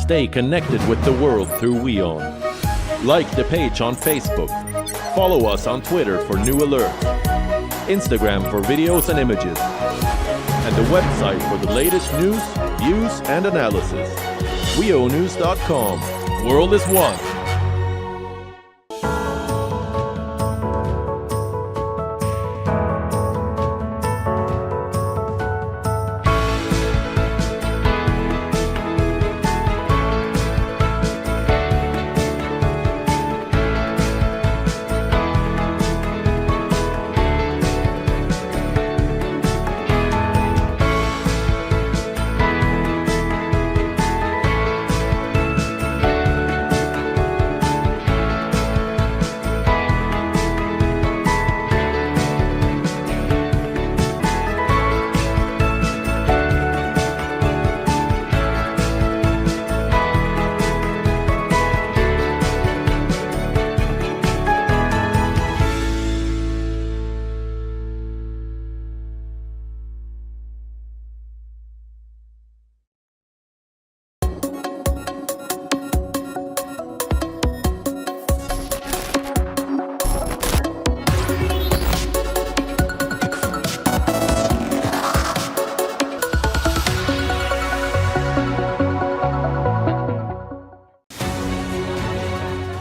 Stay connected with the world through WION. Like the page on Facebook. Follow us on Twitter for new alerts. Instagram for videos and images. And the website for the latest news, views and analysis. WIONews.com. World is one.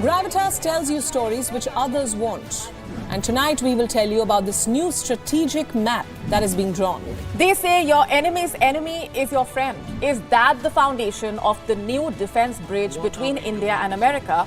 Gravitas tells you stories which others won't. And tonight we will tell you about this new strategic map that is being drawn. They say your enemy's enemy is your friend. Is that the foundation of the new defense bridge between India and America?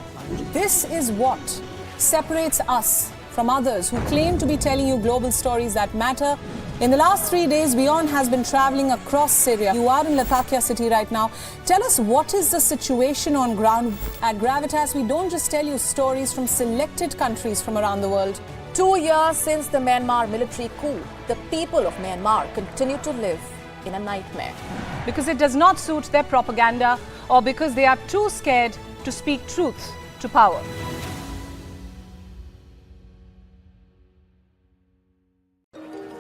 This is what separates us from others who claim to be telling you global stories that matter. In the last 3 days, WION has been traveling across Syria. You are in Latakia city right now. Tell us, what is the situation on ground? At Gravitas, we don't just tell you stories from selected countries from around the world. 2 years since the Myanmar military coup, the people of Myanmar continue to live in a nightmare. Because it does not suit their propaganda, or because they are too scared to speak truth to power.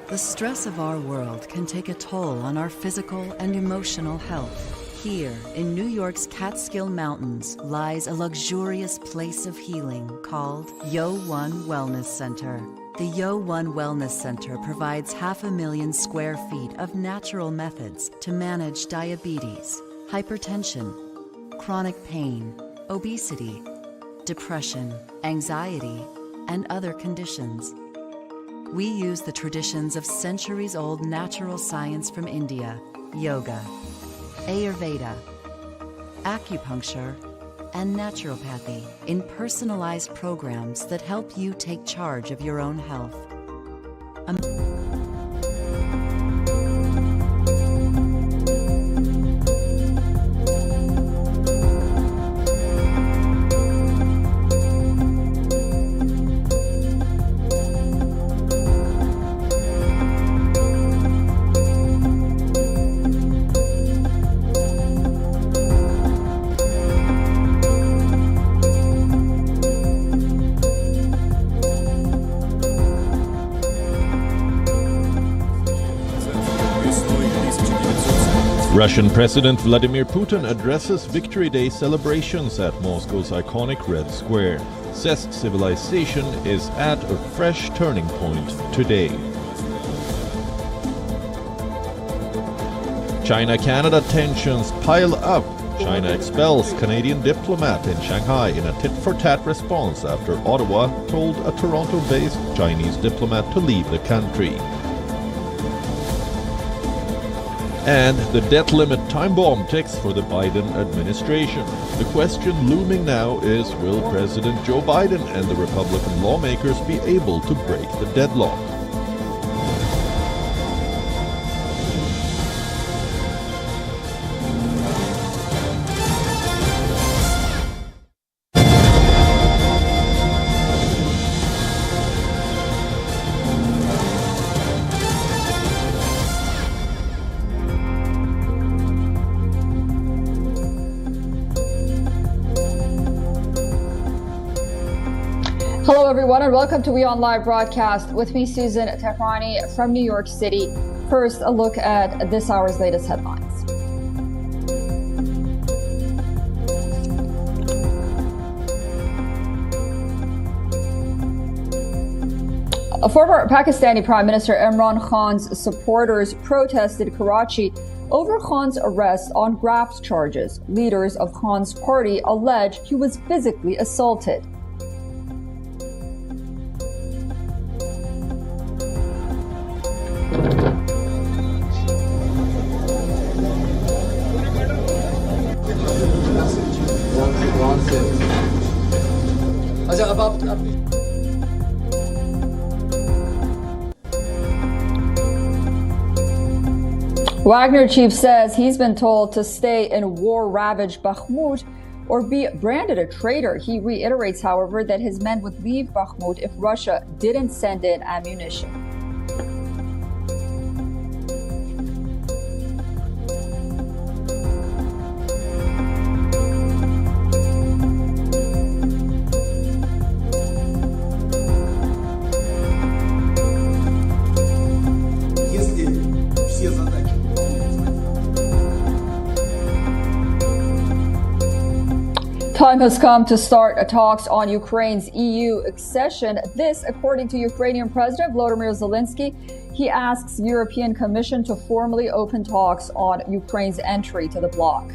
The stress of our world can take a toll on our physical and emotional health. Here, in New York's Catskill Mountains, lies a luxurious place of healing called WION Wellness Center. The WION Wellness Center provides 500,000 square feet of natural methods to manage diabetes, hypertension, chronic pain, obesity, depression, anxiety, and other conditions. We use the traditions of centuries-old natural science from India, yoga, Ayurveda, acupuncture, and naturopathy in personalized programs that help you take charge of your own health. Russian President Vladimir Putin addresses Victory Day celebrations at Moscow's iconic Red Square. Says civilization is at a fresh turning point today. China-Canada tensions pile up. China expels Canadian diplomat in Shanghai in a tit-for-tat response after Ottawa told a Toronto-based Chinese diplomat to leave the country. And the debt limit time bomb ticks for the Biden administration. The question looming now is, will President Joe Biden and the Republican lawmakers be able to break the deadlock? Hello everyone and welcome to WION Live Broadcast. With me, Susan Tehrani from New York City. First, a look at this hour's latest headlines. A former Pakistani Prime Minister Imran Khan's supporters protested Karachi over Khan's arrest on graft charges. Leaders of Khan's party allege he was physically assaulted. Wagner chief says he's been told to stay in war-ravaged Bakhmut or be branded a traitor. He reiterates, however, that his men would leave Bakhmut if Russia didn't send in ammunition. Time has come to start talks on Ukraine's EU accession. This, according to Ukrainian President Volodymyr Zelensky. He asks the European Commission to formally open talks on Ukraine's entry to the bloc.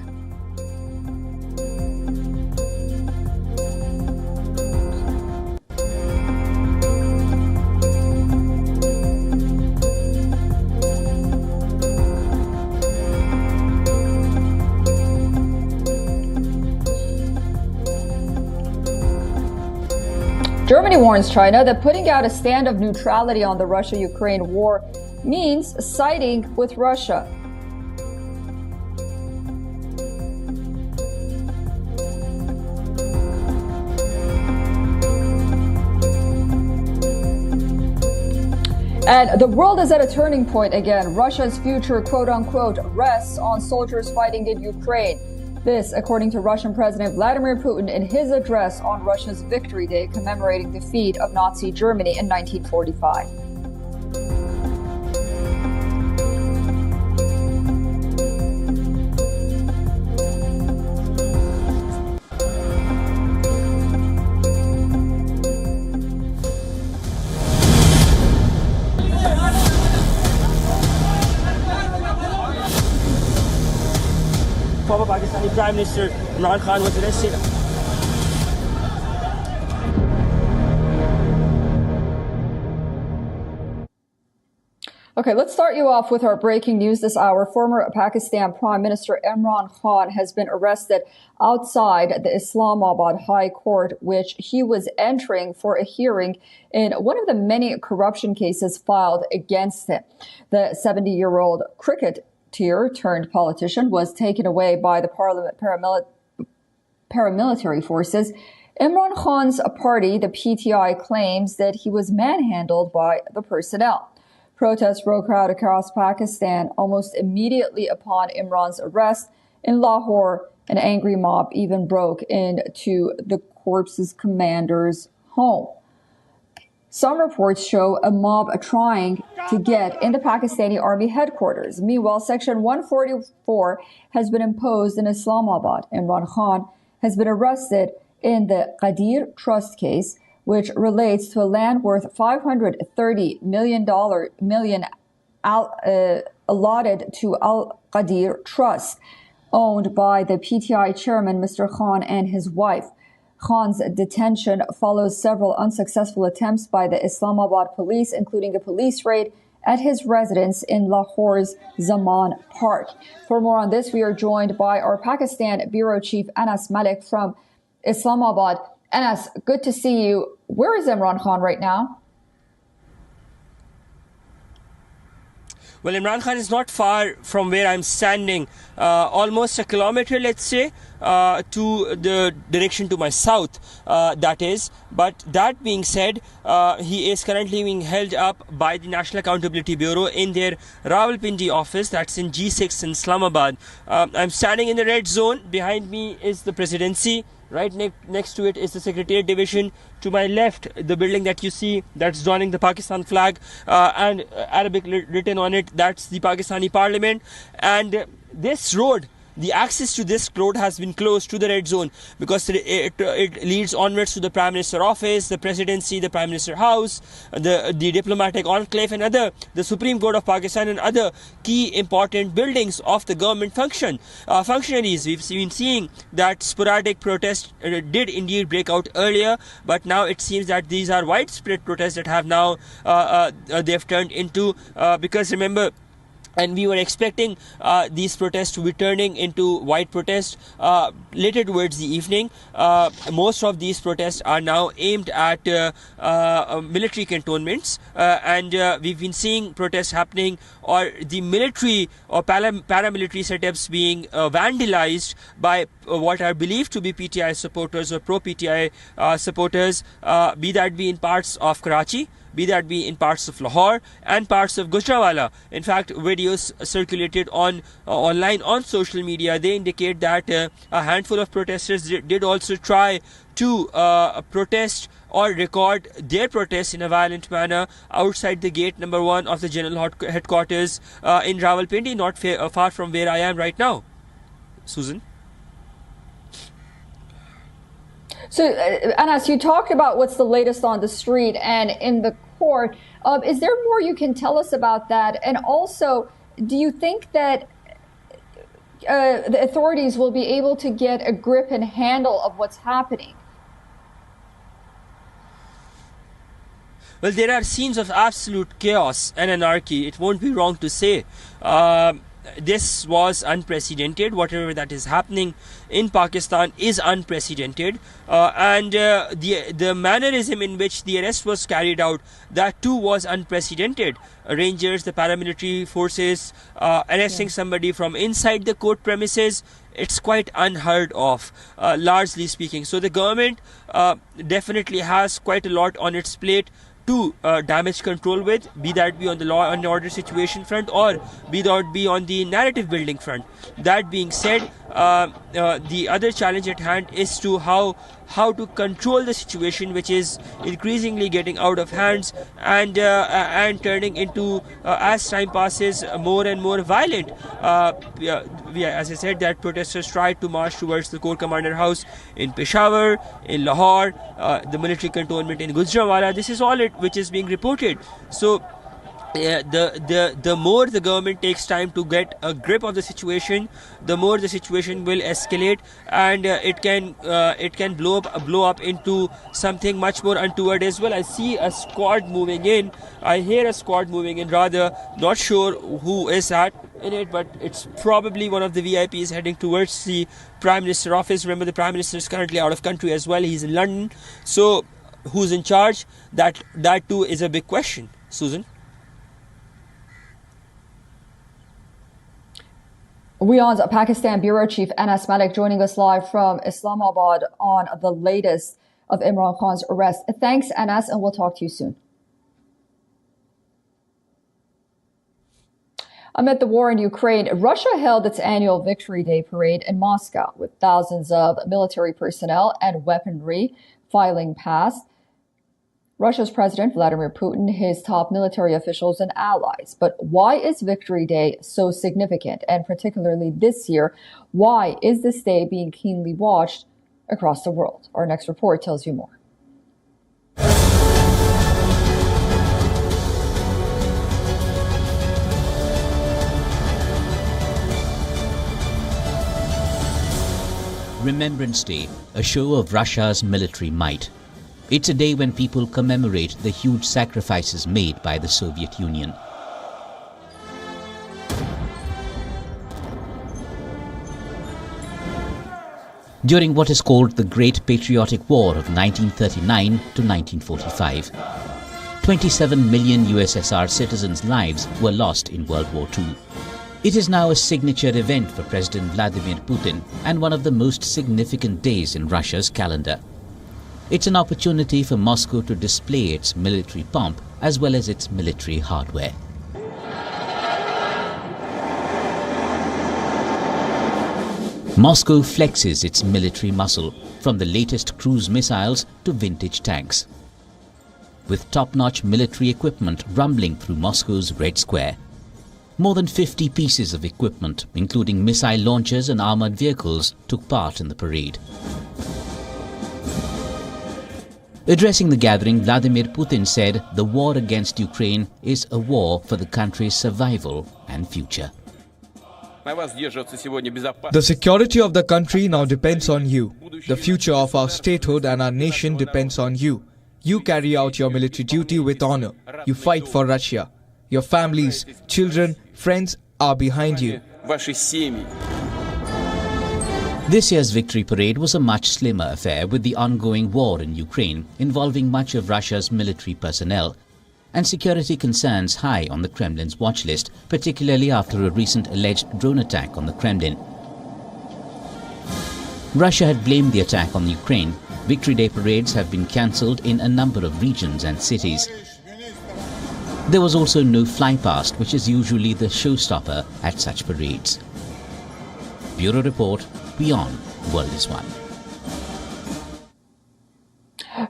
Germany warns China that putting out a stand of neutrality on the Russia-Ukraine war means siding with Russia. And the world is at a turning point again. Russia's future, quote-unquote, rests on soldiers fighting in Ukraine. This, according to Russian President Vladimir Putin in his address on Russia's Victory Day commemorating the defeat of Nazi Germany in 1945. Former Pakistani Prime Minister Imran Khan was arrested. Okay, let's start you off with our breaking news this hour. Former Pakistan Prime Minister Imran Khan has been arrested outside the Islamabad High Court, which he was entering for a hearing in one of the many corruption cases filed against him. The 70-year-old cricketer turned politician was taken away by the parliament paramilitary forces. Imran Khan's party, the PTI, claims that he was manhandled by the personnel. Protests broke out across Pakistan almost immediately upon Imran's arrest. In Lahore, an angry mob even broke into the corps's commander's home. Some reports show a mob trying to get in the Pakistani Army headquarters. Meanwhile, Section 144 has been imposed in Islamabad. Imran Khan has been arrested in the Qadir Trust case, which relates to a land worth $530 million allotted to Al Qadir Trust, owned by the PTI chairman, Mr. Khan, and his wife. Khan's detention follows several unsuccessful attempts by the Islamabad police, including a police raid at his residence in Lahore's Zaman Park. For more on this, we are joined by our Pakistan Bureau Chief Anas Malik from Islamabad. Anas, good to see you. Where is Imran Khan right now? Well, Imran Khan is not far from where I'm standing, almost a kilometer, let's say, to the direction to my south, that is. But that being said, he is currently being held up by the National Accountability Bureau in their Rawalpindi office, that's in G6 in Islamabad. I'm standing in the red zone. Behind me is the presidency. Right next to it is the Secretariat Division. To my left, the building that you see, that's drawing the Pakistan flag and Arabic written on it, that's the Pakistani Parliament. And this road the access to this road has been closed to the red zone because it leads onwards to the Prime Minister office, the presidency, the Prime Minister house, the diplomatic enclave and the Supreme Court of Pakistan and other key important buildings of the government functionaries. We've been seeing that sporadic protests did indeed break out earlier, but now it seems that these are widespread protests that have now they've turned into because remember, and we were expecting these protests to be turning into white protests later towards the evening. Most of these protests are now aimed at military cantonments, and we've been seeing protests happening, or the military or paramilitary setups being vandalized by what are believed to be PTI supporters or pro-PTI supporters, be that be in parts of Karachi, be that be in parts of Lahore and parts of Gujranwala. In fact, videos circulated online on social media, they indicate that a handful of protesters did also try to protest or record their protests in a violent manner outside the gate number 1 of the general headquarters in Rawalpindi, not far from where I am right now. Susan? So, Anas, you talked about what's the latest on the street and in the court. Is there more you can tell us about that? And also, do you think that the authorities will be able to get a grip and handle of what's happening? Well, there are scenes of absolute chaos and anarchy. It won't be wrong to say. This was unprecedented. Whatever that is happening in Pakistan is unprecedented, and the mannerism in which the arrest was carried out, that too was unprecedented. Rangers, the paramilitary forces arresting somebody from inside the court premises, it's quite unheard of, largely speaking. So the government definitely has quite a lot on its plate to damage control with, be that be on the law and order situation front or be that be on the narrative building front. That being said, the other challenge at hand is to how to control the situation, which is increasingly getting out of hands and turning into, as time passes, more and more violent. As I said, that protesters tried to march towards the Corps Commander House in Peshawar, in Lahore, the military cantonment in Gujranwala. This is all which is being reported. So the more the government takes time to get a grip of the situation, the more the situation will escalate, and it can blow up into something much more untoward as well. I see a squad moving in. I hear a squad moving in. Rather, not sure who is that in it, but it's probably one of the VIPs heading towards the Prime Minister office. Remember, the Prime Minister is currently out of country as well. He's in London. So, who's in charge? That too is a big question. Susan? WION's Pakistan Bureau Chief Anas Malik joining us live from Islamabad on the latest of Imran Khan's arrest. Thanks, Anas, and we'll talk to you soon. Amid the war in Ukraine, Russia held its annual Victory Day parade in Moscow with thousands of military personnel and weaponry filing past Russia's President Vladimir Putin, his top military officials and allies. But why is Victory Day so significant? And particularly this year, why is this day being keenly watched across the world? Our next report tells you more. Remembrance Day, a show of Russia's military might. It's a day when people commemorate the huge sacrifices made by the Soviet Union. During what is called the Great Patriotic War of 1939 to 1945, 27 million USSR citizens' lives were lost in World War II. It is now a signature event for President Vladimir Putin and one of the most significant days in Russia's calendar. It's an opportunity for Moscow to display its military pomp as well as its military hardware. Moscow flexes its military muscle, from the latest cruise missiles to vintage tanks. With top-notch military equipment rumbling through Moscow's Red Square, More than 50 pieces of equipment, including missile launchers and armored vehicles, took part in the parade. Addressing the gathering, Vladimir Putin said the war against Ukraine is a war for the country's survival and future. The security of the country now depends on you. The future of our statehood and our nation depends on you. You carry out your military duty with honor. You fight for Russia. Your families, children, friends are behind you. This year's Victory Parade was a much slimmer affair with the ongoing war in Ukraine involving much of Russia's military personnel and security concerns high on the Kremlin's watch list, particularly after a recent alleged drone attack on the Kremlin. Russia had blamed the attack on Ukraine. Victory Day parades have been cancelled in a number of regions and cities. There was also no flypast, which is usually the showstopper at such parades. Bureau Report, WION World is One.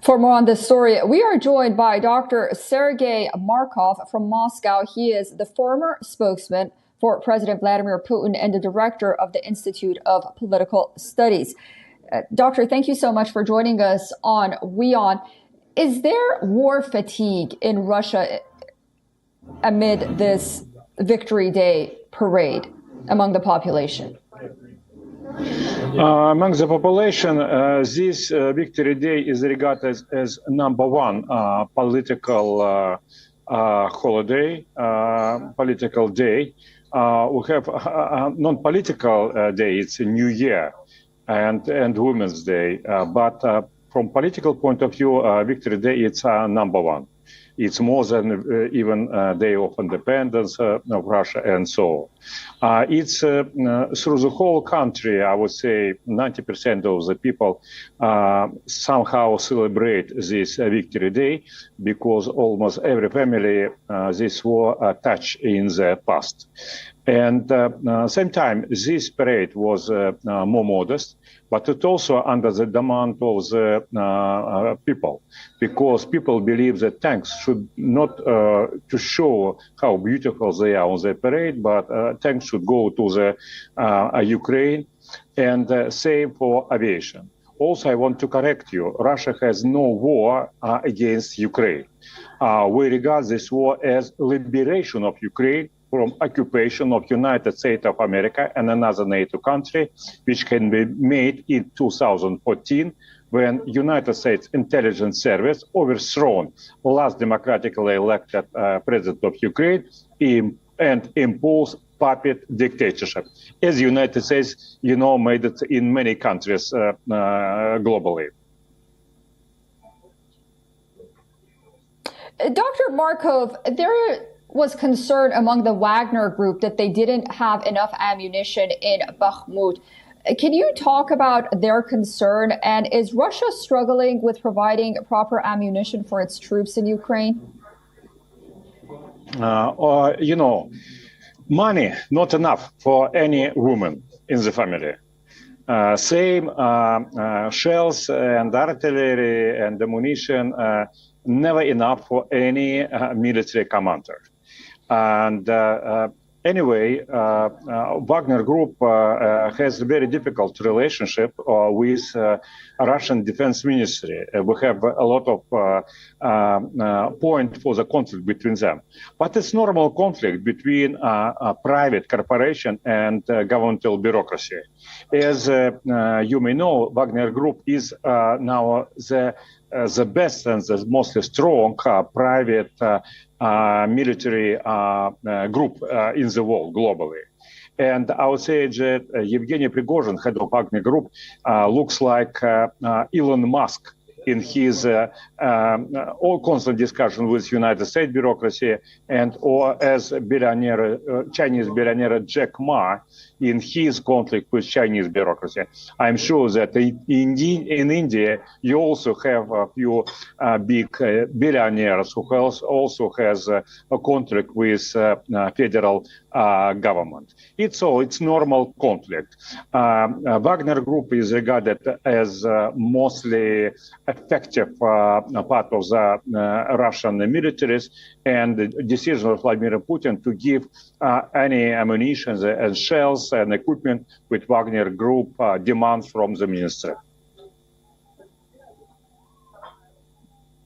For more on this story, we are joined by Dr. Sergei Markov from Moscow. He is the former spokesman for President Vladimir Putin and the director of the Institute of Political Studies. Doctor, thank you so much for joining us on WION. Is there war fatigue in Russia amid this Victory Day parade among the population? Among the population, this Victory Day is regarded as number one political holiday, political day. We have a non-political day, it's a New Year and Women's Day. But from political point of view, Victory Day, it's number one. It's more than even Day of Independence of Russia and so on. It's through the whole country, I would say 90% of the people somehow celebrate this Victory Day because almost every family this war touched in the past. And same time, this parade was more modest, but it also under the demand of the people, because people believe that tanks should not to show how beautiful they are on the parade, but tanks should go to the Ukraine, and same for aviation. Also, I want to correct you. Russia has no war against Ukraine. We regard this war as liberation of Ukraine from occupation of United States of America and another NATO country, which can be made in 2014 when United States Intelligence Service overthrown last democratically elected president of Ukraine and imposed puppet dictatorship. As the United States, made it in many countries globally. Dr. Markov, there was concern among the Wagner group that they didn't have enough ammunition in Bakhmut. Can you talk about their concern? And is Russia struggling with providing proper ammunition for its troops in Ukraine? Money, not enough for any woman in the family. Same shells and artillery and ammunition, never enough for any military commander. And anyway, Wagner Group has a very difficult relationship with Russian Defense Ministry. We have a lot of point for the conflict between them. But it's normal conflict between a private corporation and governmental bureaucracy. As you may know, Wagner Group is now the best and the most strong private military group in the world globally. And I would say that Yevgeny Prigozhin, head of Wagner Group, looks like Elon Musk in his all constant discussion with United States bureaucracy, and or as billionaire, Chinese billionaire Jack Ma in his conflict with Chinese bureaucracy. I'm sure that in India, you also have a few big billionaires who also has a contract with federal government. It's normal conflict. Wagner Group is regarded as mostly effective part of the Russian militaries, and the decision of Vladimir Putin to give any ammunition and shells and equipment which Wagner Group demands from the ministry.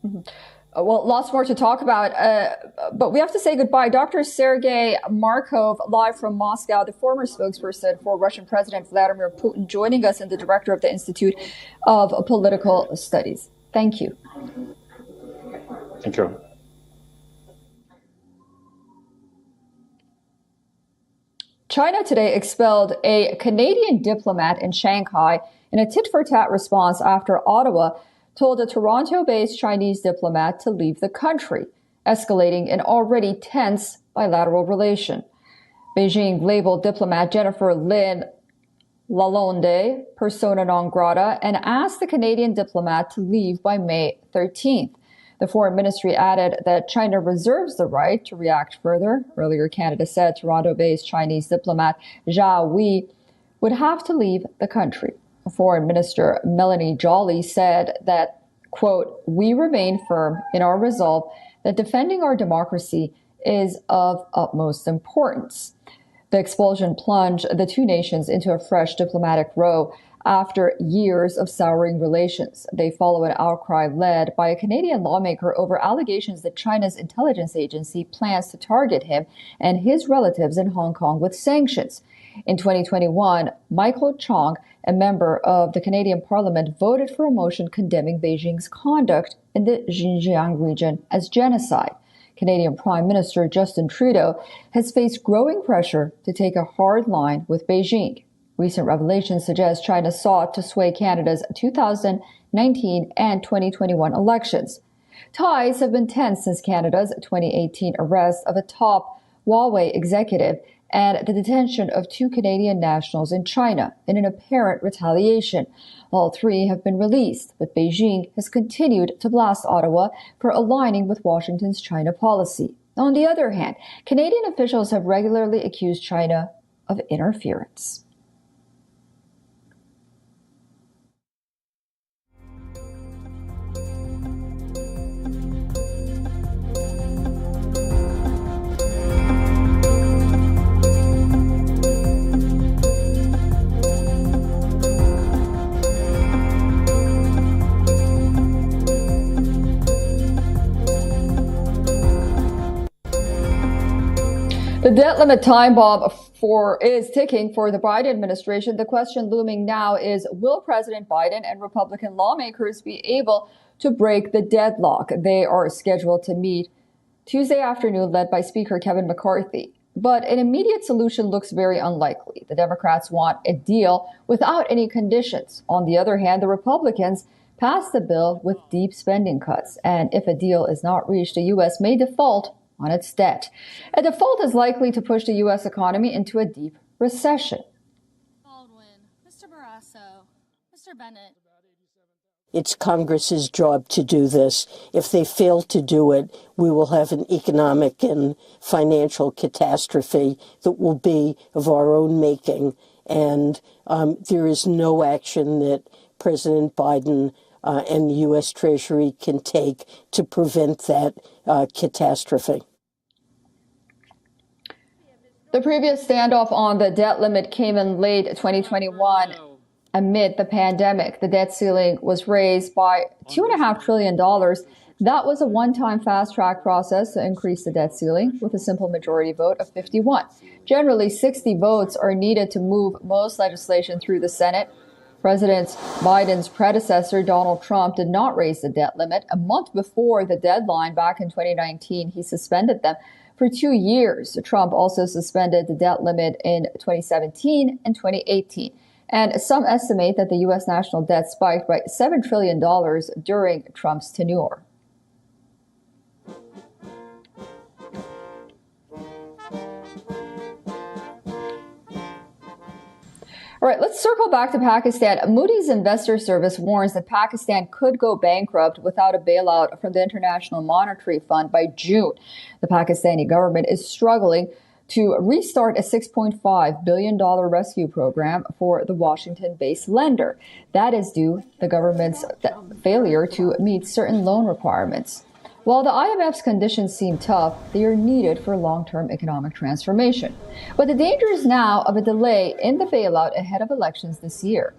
Mm-hmm. Well, lots more to talk about, but we have to say goodbye. Dr. Sergei Markov, live from Moscow, the former spokesperson for Russian President Vladimir Putin, joining us, and the director of the Institute of Political Studies. Thank you. Thank you. China today expelled a Canadian diplomat in Shanghai in a tit-for-tat response after Ottawa told a Toronto-based Chinese diplomat to leave the country, escalating an already tense bilateral relation. Beijing labeled diplomat Jennifer Lin Lalonde persona non grata and asked the Canadian diplomat to leave by May 13th. The foreign ministry added that China reserves the right to react further. Earlier, Canada said Toronto-based Chinese diplomat Zhao Wei would have to leave the country. Foreign Minister Melanie Joly said that, quote, "We remain firm in our resolve that defending our democracy is of utmost importance." The expulsion plunged the two nations into a fresh diplomatic row after years of souring relations. They follow an outcry led by a Canadian lawmaker over allegations that China's intelligence agency plans to target him and his relatives in Hong Kong with sanctions. In 2021, Michael Chong, a member of the Canadian Parliament, voted for a motion condemning Beijing's conduct in the Xinjiang region as genocide. Canadian Prime Minister Justin Trudeau has faced growing pressure to take a hard line with Beijing. Recent revelations suggest China sought to sway Canada's 2019 and 2021 elections. Ties have been tense since Canada's 2018 arrest of a top Huawei executive and the detention of two Canadian nationals in China in an apparent retaliation. All three have been released, but Beijing has continued to blast Ottawa for aligning with Washington's China policy. On the other hand, Canadian officials have regularly accused China of interference. The debt limit time bomb is ticking for the Biden administration. The question looming now is, will President Biden and Republican lawmakers be able to break the deadlock? They are scheduled to meet Tuesday afternoon, led by Speaker Kevin McCarthy. But an immediate solution looks very unlikely. The Democrats want a deal without any conditions. On the other hand, the Republicans passed the bill with deep spending cuts. And if a deal is not reached, the U.S. may default on its debt. A default is likely to push the U.S. economy into a deep recession. Baldwin, Mr. Barrasso, Mr. Bennett. It's Congress's job to do this. If they fail to do it, we will have an economic and financial catastrophe that will be of our own making. And there is no action that President Biden and the U.S. Treasury can take to prevent that catastrophe. The previous standoff on the debt limit came in late 2021 amid the pandemic. The debt ceiling was raised by $2.5 trillion. That was a one-time fast-track process to increase the debt ceiling with a simple majority vote of 51. Generally, 60 votes are needed to move most legislation through the Senate. President Biden's predecessor, Donald Trump, did not raise the debt limit. A month before the deadline back in 2019, he suspended them for 2 years. Trump also suspended the debt limit in 2017 and 2018. And some estimate that the U.S. national debt spiked by $7 trillion during Trump's tenure. All right, let's circle back to Pakistan. Moody's Investor Service warns that Pakistan could go bankrupt without a bailout from the International Monetary Fund by June. The Pakistani government is struggling to restart a $6.5 billion rescue program for the Washington-based lender. That is due to the government's failure to meet certain loan requirements. While the IMF's conditions seem tough, they are needed for long-term economic transformation. But the danger is now of a delay in the bailout ahead of elections this year.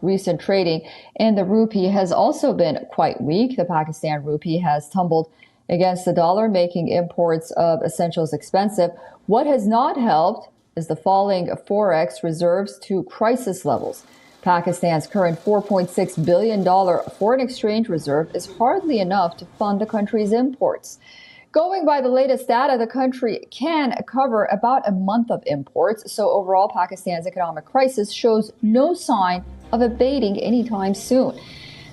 Recent trading in the rupee has also been quite weak. The Pakistan rupee has tumbled against the dollar, making imports of essentials expensive. What has not helped is the falling forex reserves to crisis levels. Pakistan's current $4.6 billion foreign exchange reserve is hardly enough to fund the country's imports. Going by the latest data, the country can cover about a month of imports, so overall Pakistan's economic crisis shows no sign of abating anytime soon.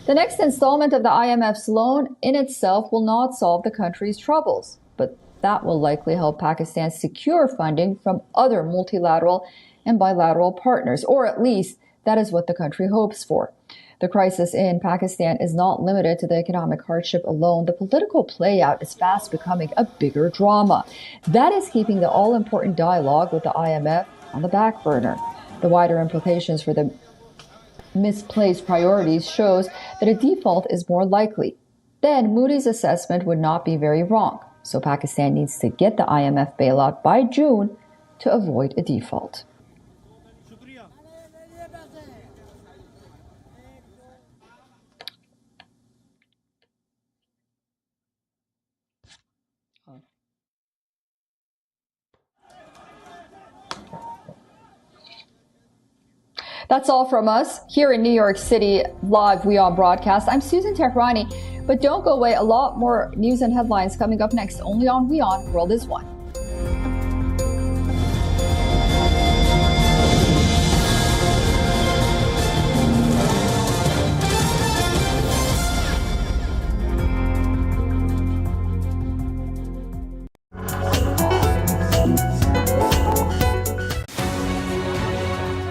The next installment of the IMF's loan in itself will not solve the country's troubles, but that will likely help Pakistan secure funding from other multilateral and bilateral partners, or at least that is what the country hopes for. The crisis in Pakistan is not limited to the economic hardship alone. The political playout is fast becoming a bigger drama. That is keeping the all-important dialogue with the IMF on the back burner. The wider implications for the misplaced priorities shows that a default is more likely. Then Moody's assessment would not be very wrong. So Pakistan needs to get the IMF bailout by June to avoid a default. That's all from us here in New York City, live WION broadcast. I'm Susan Tehrani, but don't go away. A lot more news and headlines coming up next, only on WION World is One.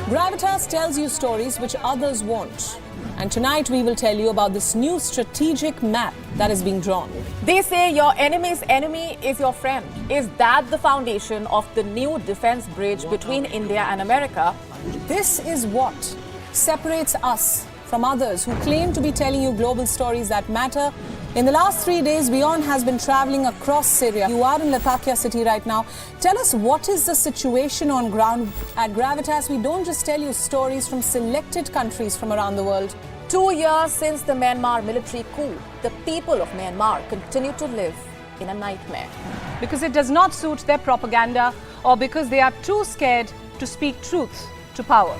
Gravitas tells you stories which others won't. And tonight we will tell you about this new strategic map that is being drawn. They say your enemy's enemy is your friend. Is that the foundation of the new defense bridge between India and America? This is what separates us from others who claim to be telling you global stories that matter. In the last 3 days, WION has been traveling across Syria. You are in Latakia city right now. Tell us, what is the situation on ground? At Gravitas, we don't just tell you stories from selected countries from around the world. 2 years since the Myanmar military coup, the people of Myanmar continue to live in a nightmare. Because it does not suit their propaganda, or because they are too scared to speak truth to power.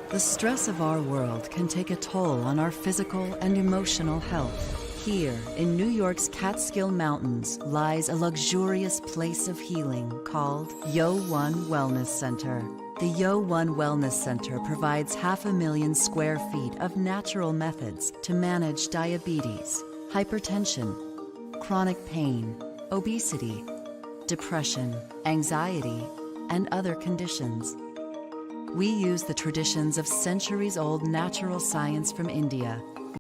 The stress of our world can take a toll on our physical and emotional health. Here, in New York's Catskill Mountains, lies a luxurious place of healing called WION Wellness Center. The WION Wellness Center provides 500,000 square feet of natural methods to manage diabetes, hypertension, chronic pain, obesity, depression, anxiety, and other conditions. We use the traditions of centuries-old natural science from India